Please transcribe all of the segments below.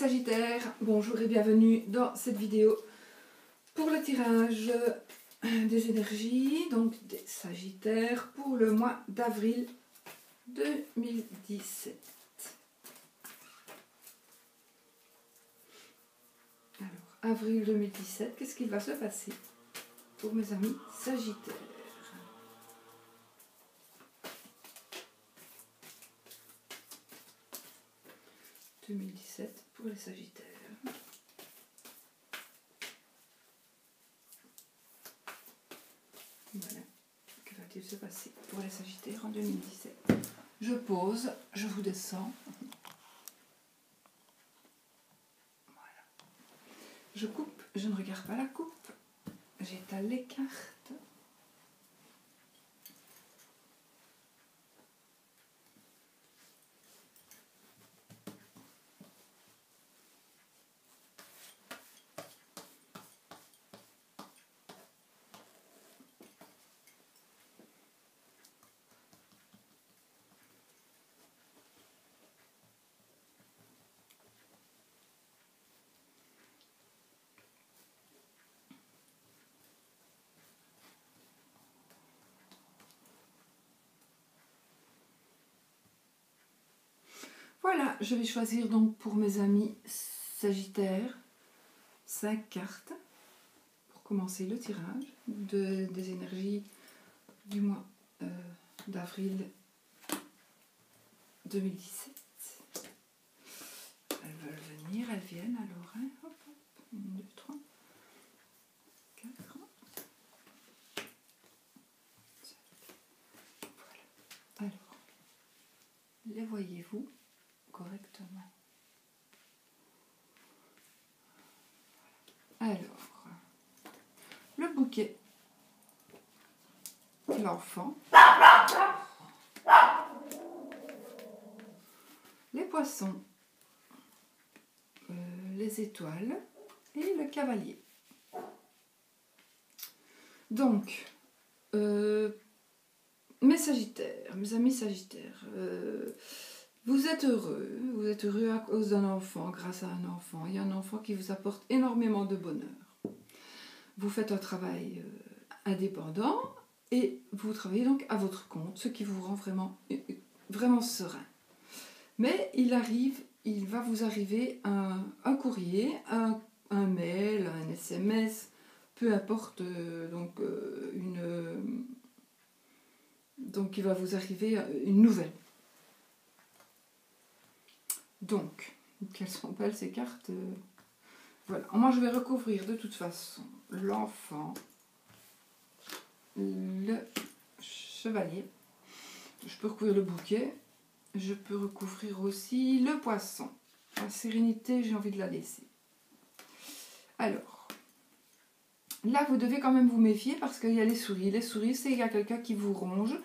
Sagittaires, bonjour et bienvenue dans cette vidéo pour le tirage des énergies, donc des Sagittaires pour le mois d'avril 2017. Alors, avril 2017, qu'est-ce qu'il va se passer pour mes amis Sagittaires? Pour les Sagittaires. Voilà. Que va-t-il se passer pour les Sagittaires en 2017? Je pose, je vous descends. Voilà. Je coupe, je ne regarde pas la coupe. J'étale les cartes. Voilà, je vais choisir donc pour mes amis Sagittaires 5 cartes pour commencer le tirage des énergies du mois d'avril 2017. Elles veulent venir, elles viennent alors. Hein, hop, hop, 1, 2, 3, 4. Voilà. Alors, les voyez-vous correctement? Alors, le bouquet, l'enfant, les poissons, les étoiles et le cavalier. Donc, mes Sagittaires, mes amis Sagittaires, vous êtes heureux à cause d'un enfant, grâce à un enfant. Il y a un enfant qui vous apporte énormément de bonheur. Vous faites un travail indépendant et vous travaillez donc à votre compte, ce qui vous rend vraiment serein. Mais il va vous arriver un courrier, un mail, un SMS, peu importe, donc il va vous arriver une nouvelle. Donc, quelles sont belles ces cartes? Voilà, moi je vais recouvrir de toute façon l'enfant, le chevalier, je peux recouvrir le bouquet, je peux recouvrir aussi le poisson. La sérénité, j'ai envie de la laisser. Alors, là vous devez quand même vous méfier parce qu'il y a les souris. Les souris, c'est qu'il y a quelqu'un qui vous ronge,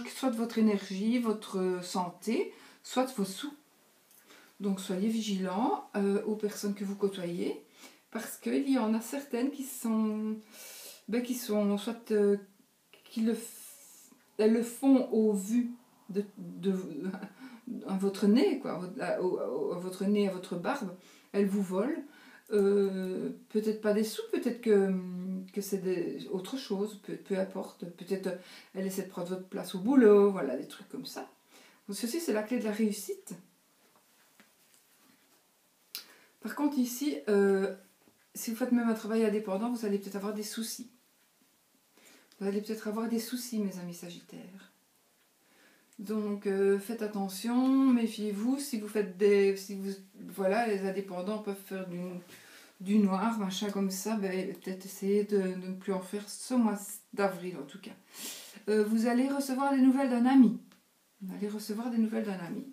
soit de votre énergie, votre santé, soit de vos sous. Donc soyez vigilants aux personnes que vous côtoyez, parce qu'il y en a certaines qui sont soit elles le font au vu à votre nez, quoi, à votre nez, à votre barbe, elles vous volent. Peut-être pas des sous, peut-être que c'est autre chose, peu importe. Peut-être elles essaient de prendre votre place au boulot, voilà, des trucs comme ça. Donc ceci, c'est la clé de la réussite. Par contre ici, si vous faites même un travail indépendant, vous allez peut-être avoir des soucis. Vous allez peut-être avoir des soucis, mes amis Sagittaires. Donc faites attention, méfiez-vous. Si vous faites voilà, les indépendants peuvent faire du noir, machin comme ça, ben, peut-être essayer de ne plus en faire ce mois d'avril en tout cas. Vous allez recevoir des nouvelles d'un ami. Vous allez recevoir des nouvelles d'un ami.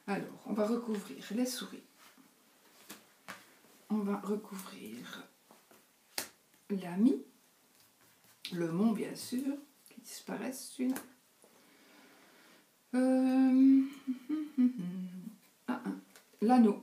Alors, on va recouvrir les souris. On va recouvrir l'ami, le mont bien sûr, qui disparaissent celui-là. L'anneau.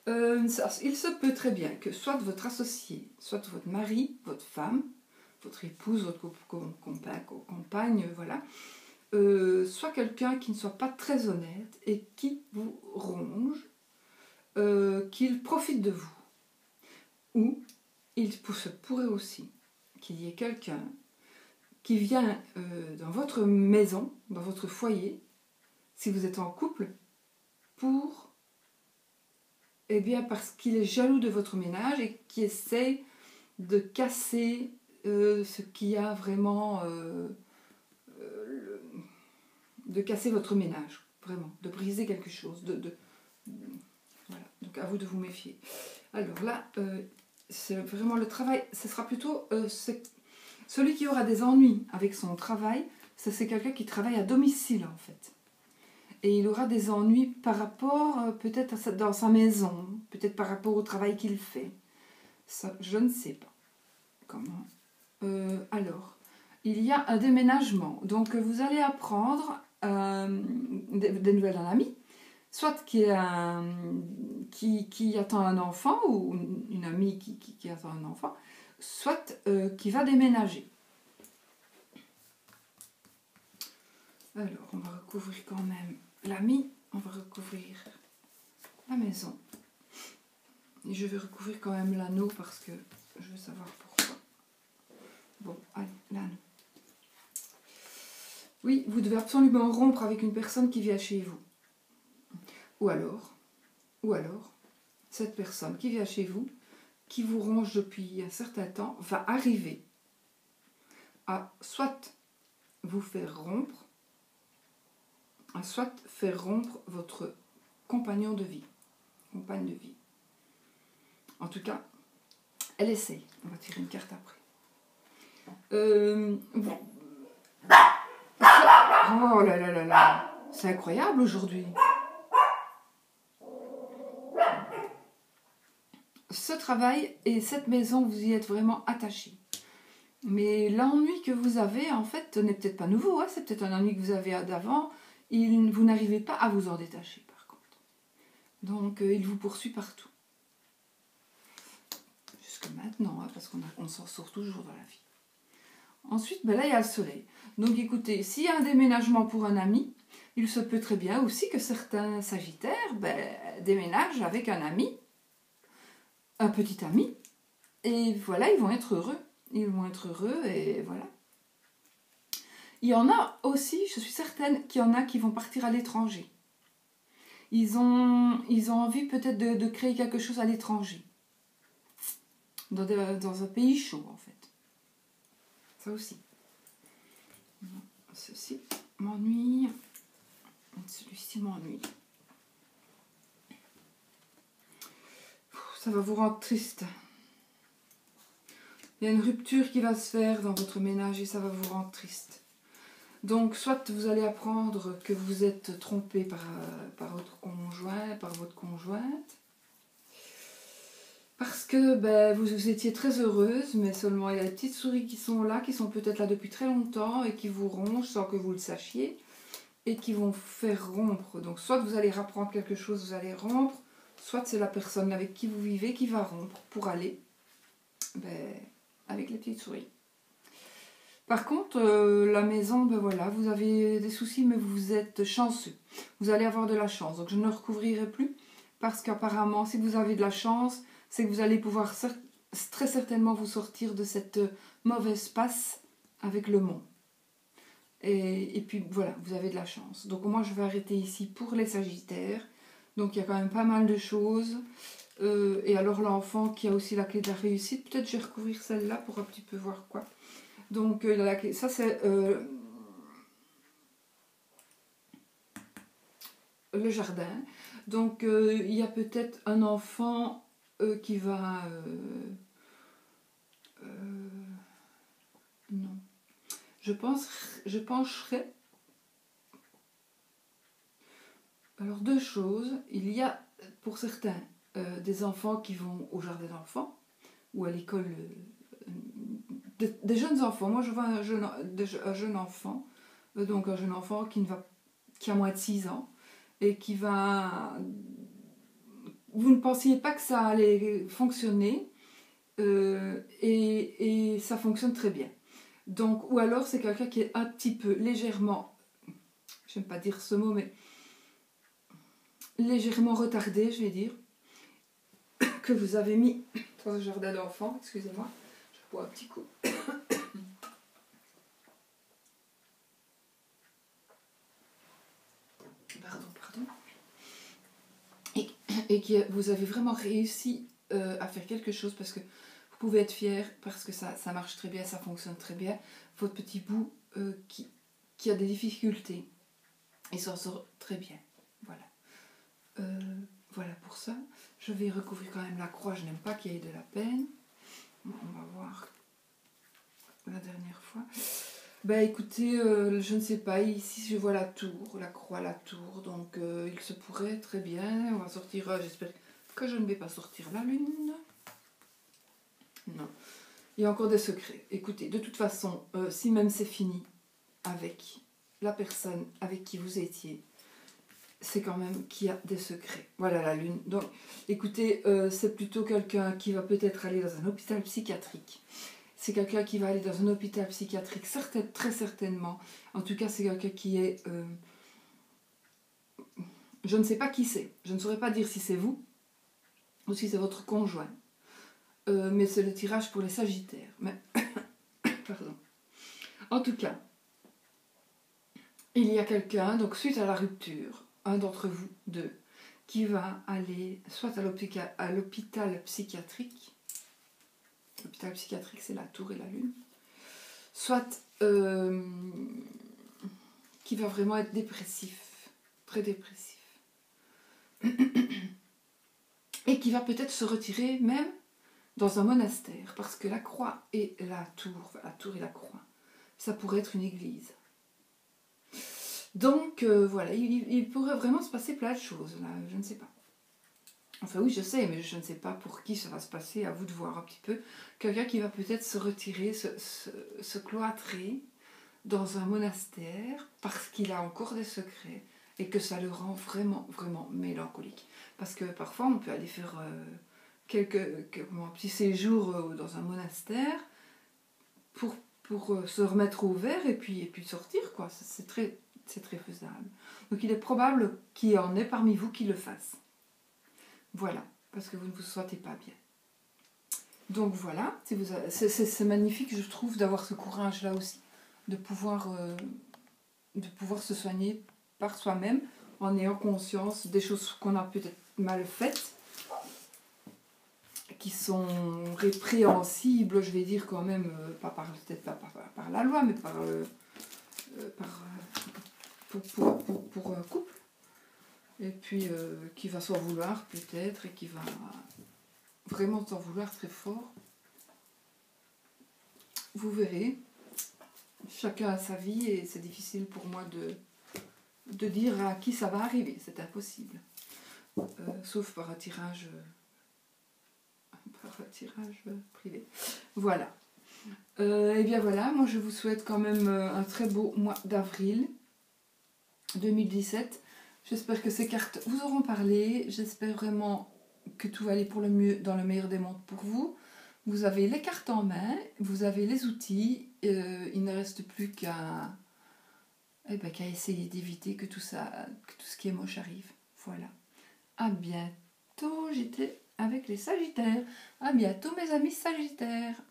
Il se peut très bien que soit votre associé, soit votre mari, votre femme, votre épouse, votre compagne, voilà, soit quelqu'un qui ne soit pas très honnête et qui vous ronge. qu'il profite de vous. Ou il se pourrait aussi qu'il y ait quelqu'un qui vient dans votre maison, dans votre foyer, si vous êtes en couple, pour, eh bien, parce qu'il est jaloux de votre ménage et qui essaie de casser ce qui a vraiment, de casser votre ménage, vraiment, de briser quelque chose, voilà. Donc à vous de vous méfier. Alors là, c'est vraiment le travail, ce sera plutôt celui qui aura des ennuis avec son travail, c'est quelqu'un qui travaille à domicile en fait. Et il aura des ennuis par rapport peut-être dans sa maison, peut-être par rapport au travail qu'il fait. Ça, je ne sais pas comment. Alors, il y a un déménagement. Donc vous allez apprendre des nouvelles d'un ami, soit qui attend un enfant, ou une amie qui attend un enfant, soit qui va déménager. Alors, on va recouvrir quand même l'ami, on va recouvrir la maison. Et je vais recouvrir quand même l'anneau parce que je veux savoir pourquoi. Bon, allez, l'anneau. Oui, vous devez absolument rompre avec une personne qui vient chez vous. Ou alors, cette personne qui vient chez vous, qui vous ronge depuis un certain temps, va arriver à soit vous faire rompre, soit faire rompre votre compagnon de vie, compagne de vie. En tout cas, elle essaye. On va tirer une carte après. Oh là là là là, c'est incroyable aujourd'hui. Ce travail et cette maison, vous y êtes vraiment attachés. Mais l'ennui que vous avez, en fait, n'est peut-être pas nouveau. Hein, c'est peut-être un ennui que vous avez d'avant. Vous n'arrivez pas à vous en détacher, par contre. Donc, il vous poursuit partout. Jusque maintenant, hein, parce qu'on s'en sort toujours dans la vie. Ensuite, ben là, il y a le soleil. Donc, écoutez, s'il y a un déménagement pour un ami, il se peut très bien aussi que certains sagittaires déménagent avec un ami, un petit ami, et voilà, ils vont être heureux. Ils vont être heureux et voilà. Il y en a aussi, je suis certaine qu'il y en a qui vont partir à l'étranger. Ils ont envie peut-être de créer quelque chose à l'étranger. Dans un pays chaud, en fait. Ça aussi. Ceci m'ennuie. Celui-ci m'ennuie. Ça va vous rendre triste. Il y a une rupture qui va se faire dans votre ménage et ça va vous rendre triste. Donc, soit vous allez apprendre que vous êtes trompé par votre conjoint, par votre conjointe, parce que vous étiez très heureuse, mais seulement il y a des petites souris qui sont là, qui sont peut-être là depuis très longtemps et qui vous rongent sans que vous le sachiez et qui vont faire rompre. Donc, soit vous allez rapprendre quelque chose, vous allez rompre, soit c'est la personne avec qui vous vivez qui va rompre pour aller avec les petites souris. Par contre, la maison, voilà, vous avez des soucis, mais vous êtes chanceux. Vous allez avoir de la chance. Donc, je ne le recouvrirai plus parce qu'apparemment, si vous avez de la chance, c'est que vous allez pouvoir très certainement vous sortir de cette mauvaise passe avec le mont. Et puis, voilà, vous avez de la chance. Donc, moi, je vais arrêter ici pour les Sagittaires. Donc, il y a quand même pas mal de choses. Et alors, l'enfant qui a aussi la clé de la réussite, peut-être je vais recouvrir celle-là pour un petit peu voir quoi. Donc, ça, c'est le jardin. Donc, il y a peut-être un enfant qui va... non. Je pencherai... Alors, deux choses. Il y a, pour certains, des enfants qui vont au jardin d'enfants ou à l'école... des jeunes enfants. Moi, je vois un jeune enfant, donc un jeune enfant qui a moins de 6 ans, et qui va... Vous ne pensiez pas que ça allait fonctionner, et ça fonctionne très bien. Donc, ou alors, c'est quelqu'un qui est un petit peu légèrement, j'aime pas dire ce mot, mais légèrement retardé, je vais dire. que vous avez mis dans un jardin d'enfants. Excusez-moi, je bois un petit coup. Pardon. Et que vous avez vraiment réussi à faire quelque chose parce que vous pouvez être fier parce que ça marche très bien, ça fonctionne très bien. Votre petit bout qui a des difficultés, il s'en sort très bien. Voilà. Voilà pour ça. Je vais recouvrir quand même la croix, je n'aime pas qu'il y ait de la peine. Bon, on va voir la dernière fois. Ben écoutez, je ne sais pas, ici je vois la tour, la croix, la tour, donc il se pourrait très bien, on va sortir, j'espère que je ne vais pas sortir la lune. Non, il y a encore des secrets. Écoutez, de toute façon, si même c'est fini avec la personne avec qui vous étiez, c'est quand même qu'il y a des secrets. Voilà la lune. Donc, écoutez, c'est plutôt quelqu'un qui va peut-être aller dans un hôpital psychiatrique. C'est quelqu'un qui va aller dans un hôpital psychiatrique, très certainement. En tout cas, c'est quelqu'un qui est... je ne sais pas qui c'est. Je ne saurais pas dire si c'est vous ou si c'est votre conjoint. Mais c'est le tirage pour les sagittaires. Mais... Pardon. En tout cas, il y a quelqu'un, donc suite à la rupture, un d'entre vous deux, qui va aller soit à l'hôpital psychiatrique. L'hôpital psychiatrique, c'est la tour et la lune. Soit qui va vraiment être dépressif, très dépressif. Et qui va peut-être se retirer même dans un monastère, parce que la croix et la tour et la croix, ça pourrait être une église. Donc voilà, il pourrait vraiment se passer plein de choses, là, je ne sais pas. Enfin oui, je sais, mais je ne sais pas pour qui ça va se passer, à vous de voir un petit peu. Quelqu'un qui va peut-être se retirer, se cloîtrer dans un monastère parce qu'il a encore des secrets et que ça le rend vraiment, vraiment mélancolique. Parce que parfois on peut aller faire un petit séjour dans un monastère pour se remettre au vert et puis sortir, quoi. C'est très faisable. Donc il est probable qu'il y en ait parmi vous qui le fassent. Voilà, parce que vous ne vous sentez pas bien. Donc voilà, c'est magnifique, je trouve, d'avoir ce courage-là aussi, de pouvoir se soigner par soi-même, en ayant conscience des choses qu'on a peut-être mal faites, qui sont répréhensibles, je vais dire quand même, peut-être pas par la loi, mais pour un couple. Et puis qui va s'en vouloir peut-être, et qui va vraiment s'en vouloir très fort. Vous verrez, chacun a sa vie et c'est difficile pour moi de dire à qui ça va arriver, c'est impossible. Sauf par un tirage privé. Voilà. Et bien voilà, moi je vous souhaite quand même un très beau mois d'avril 2017. J'espère que ces cartes vous auront parlé. J'espère vraiment que tout va aller pour le mieux dans le meilleur des mondes pour vous. Vous avez les cartes en main, vous avez les outils. Il ne reste plus qu'à essayer d'éviter que tout ce qui est moche arrive. Voilà. À bientôt. J'étais avec les Sagittaires. À bientôt mes amis Sagittaires.